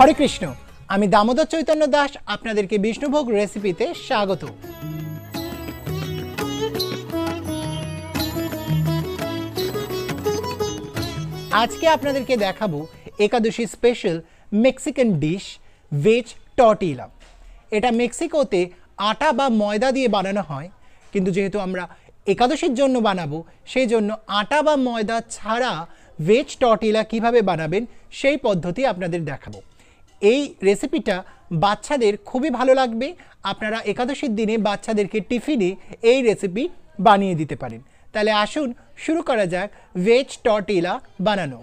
হরে কৃষ্ণ, আমি দামোদর চৈতন্য দাস আপনাদেরকে বিষ্ণুভোগ রেসিপিতে স্বাগত। আজকে আপনাদেরকে দেখাবো Ekadashi special Mexican dish veg tortilla. এটা মেক্সিকোতে আটা বা ময়দা দিয়ে বানানো হয়, কিন্তু যেহেতু আমরা একাদশীর জন্য বানাবো সেই জন্য আটা বা ময়দা ছাড়া ভেজ টর্টিলা কিভাবে বানাবেন সেই পদ্ধতি আপনাদের দেখাবো। এই রেসিপিটা বাচ্চাদের খুবই ভালো লাগবে। আপনারা একাদশীর দিনে বাচ্চাদেরকে টিফিনে এই রেসিপি বানিয়ে দিতে পারেন। তাহলে আসুন শুরু করা যাক ভেজ টর্টিলা বানানো।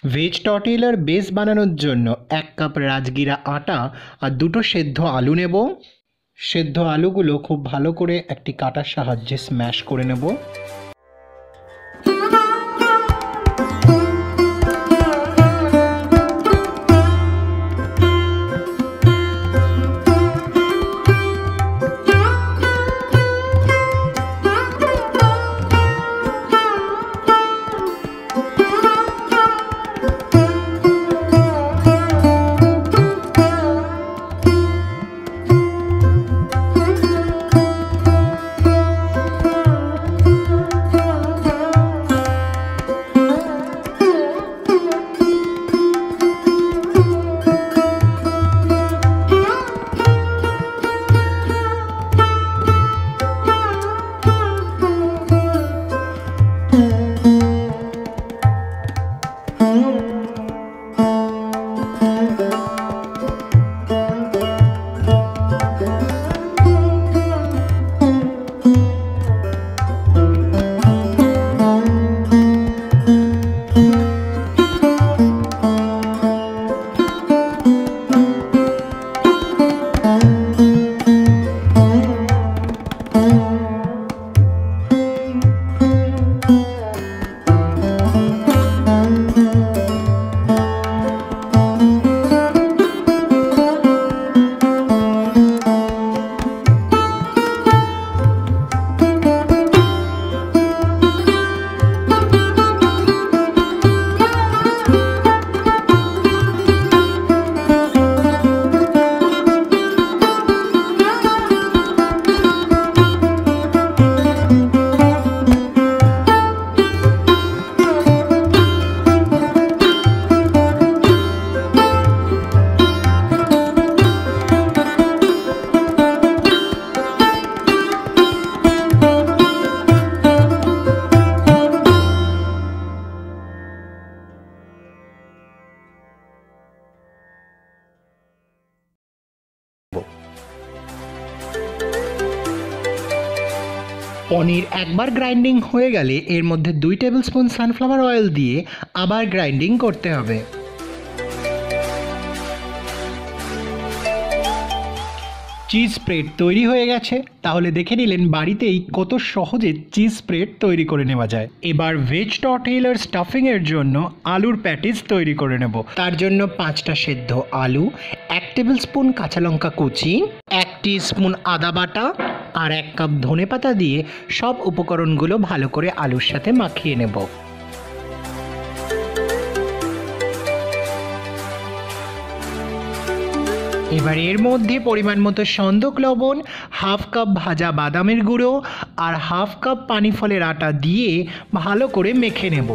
ভেজ টর্টিলার বেস বানানোর জন্য 1 কাপ রাজগীরা আটা আর 2টো সেদ্ধ আলু নেব। সেদ্ধ আলুগুলো খুব ভালো করে একটি কাটার সাহায্যে স্ম্যাশ করে নেব। পনির একবার গ্রাইন্ডিং হয়ে গেলে এর মধ্যে 2 টেবিল স্পুন সানফ্লাওয়ার অয়েল দিয়ে আবার গ্রাইন্ডিং করতে হবে। চিজ স্প্রেড তৈরি হয়ে গেছে, তাহলে দেখে নিলেন বাড়িতেই কত সহজে চিজ স্প্রেড তৈরি করে নেওয়া যায়। এবার ভেজ টর্টিলার স্টাফিংয়ের জন্য আলুর প্যাটিস তৈরি করে নেব। তার জন্য 5টা সেদ্ধ আলু, 1 টেবিল স্পুন কাঁচা লঙ্কা কুচি, 1 টিস্পুন আদা বাটা আর 1 কাপ ধনেপাতা দিয়ে সব উপকরণগুলো ভালো করে আলুর সাথে মাখিয়ে নেব। এবার এর মধ্যে পরিমাণ মতো সন্দক লবণ, 1/2 কাপ ভাজা বাদামের গুঁড়ো আর 1/2 কাপ পানি ফলের আটা দিয়ে ভালো করে মেখে নেব।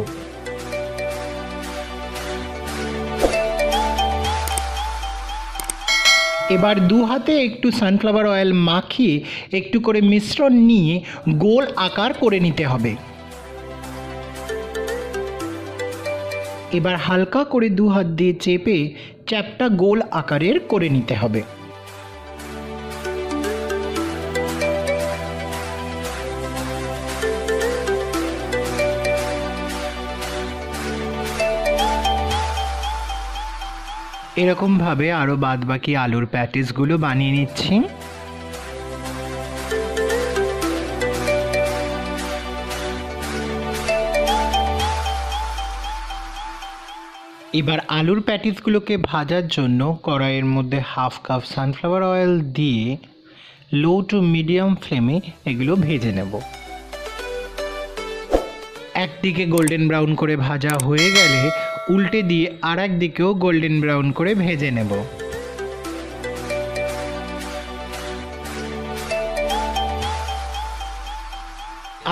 এবার 2 হাতে একটু সানফ্লাওয়ার অয়েল মাখিয়ে একটু করে মিশ্রণ নিয়ে গোল আকার করে নিতে হবে। এবার হালকা করে 2 হাত দিয়ে চেপে চ্যাপ্টা গোল আকারের করে নিতে হবে। এরকমভাবে আরও বাদবাকি আলুর প্যাটিসগুলো বানিয়ে নিচ্ছি। এবার আলুর প্যাটিসগুলোকে ভাজার জন্য কড়াইয়ের মধ্যে 1/2 কাপ সানফ্লাওয়ার অয়েল দিয়ে লো টু মিডিয়াম ফ্লেমে এগুলো ভেজে নেব। একদিকে গোল্ডেন ব্রাউন করে ভাজা হয়ে গেলে উল্টে দিয়ে আর এক দিকেও গোল্ডেন ব্রাউন করে ভেজে নেব।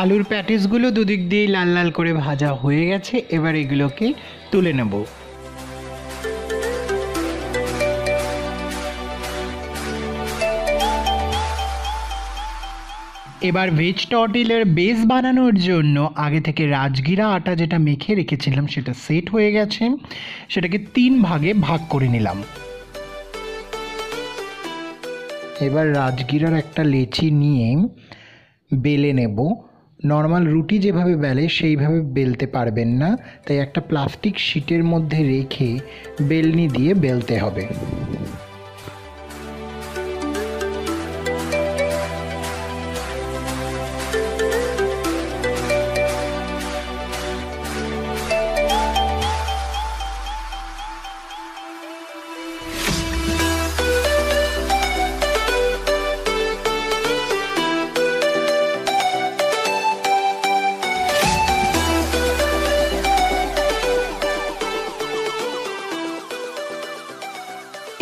আলুর প্যাটিসগুলো দুদিক দিয়ে লাল লাল করে ভাজা হয়ে গেছে, এবার এগুলোকে তুলে নেব। এবার ভেজ টর্টিলার বেস বানানোর জন্য আগে থেকে রাজগীরা আটা যেটা মেখে রেখেছিলাম সেটা সেট হয়ে গেছে, সেটাকে 3 ভাগে ভাগ করে নিলাম। এবার রাজগীরার একটা লেচি নিয়ে বেলে নেব। নর্মাল রুটি যেভাবে বেলে সেইভাবে বেলতে পারবেন না, তাই একটা প্লাস্টিক শিটের মধ্যে রেখে বেলনি দিয়ে বেলতে হবে।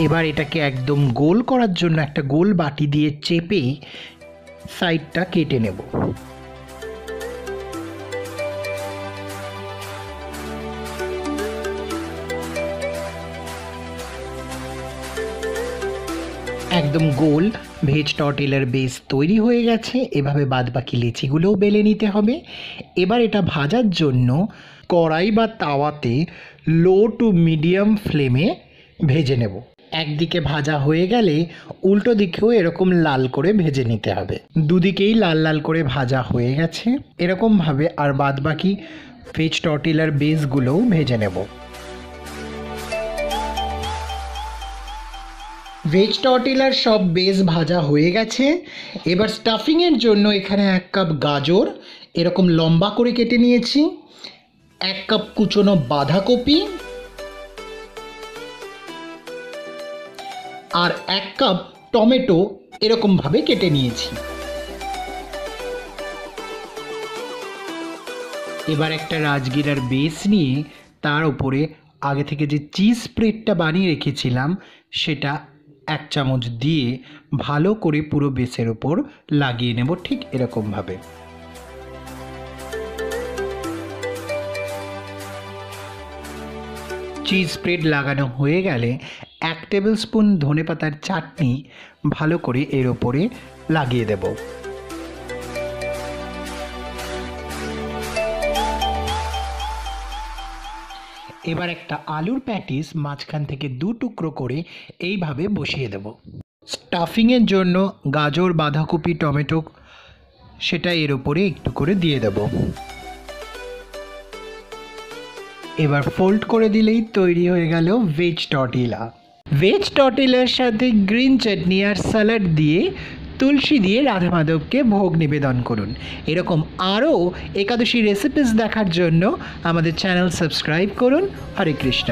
এবার এটাকে একদম গোল করার জন্য একটা গোল বাটি দিয়ে চেপে সাইডটা কেটে নেব। একদম গোল ভেজ টর্টিলার বেস তৈরি হয়ে গেছে। এভাবে বাদবাকি লেচিগুলোও বেলে নিতে হবে। এবার এটা ভাজার জন্য কড়াই বা তাওয়াতে লো টু মিডিয়াম ফ্লেমে ভেজে নেব। একদিকে ভাজা হয়ে গেলে উল্টো দিকেও এরকম লাল করে ভেজে নিতে হবে। দুদিকেই লাল লাল করে ভাজা হয়ে গেছে। এরকমভাবে আর বাদবাকি ভেজ টর্টিলার বেসগুলোও ভেজে নেব। ভেজ টর্টিলার সব বেস ভাজা হয়ে গেছে। এবার স্টাফিংয়ের জন্য এখানে 1 কাপ গাজর এরকম লম্বা করে কেটে নিয়েছি, 1 কাপ কুচনো বাঁধাকপি আর 1 কাপ টমেটো এরকমভাবে কেটে নিয়েছি। এবার একটা রাজগীরার বেস নিয়ে তার উপরে আগে থেকে যে চিজ স্প্রেডটা বানিয়ে রেখেছিলাম সেটা 1 চামচ দিয়ে ভালো করে পুরো বেসের ওপর লাগিয়ে নেব, ঠিক এরকমভাবে। চিজ স্প্রেড লাগানো হয়ে গেলে 1 টেবিল স্পুন ধনেপাতার চাটনি ভালো করে এর ওপরে লাগিয়ে দেব। এবার একটা আলুর প্যাটিস মাঝখান থেকে 2 টুকরো করে এইভাবে বসিয়ে দেব। স্টাফিংয়ের জন্য গাজর, বাঁধাকপি, টমেটো সেটা এর ওপরে একটু করে দিয়ে দেব। এবার ফোল্ড করে দিলেই তৈরি হয়ে গেল ভেজ টর্টিলা। ভেজ টর্টিলার সাথে গ্রিন চাটনি আর স্যালাড দিয়ে তুলসী দিয়ে রাধা মাধবকে ভোগ নিবেদন করুন। এরকম আরও একাদশী রেসিপিস দেখার জন্য আমাদের চ্যানেল সাবস্ক্রাইব করুন। হরে কৃষ্ণ।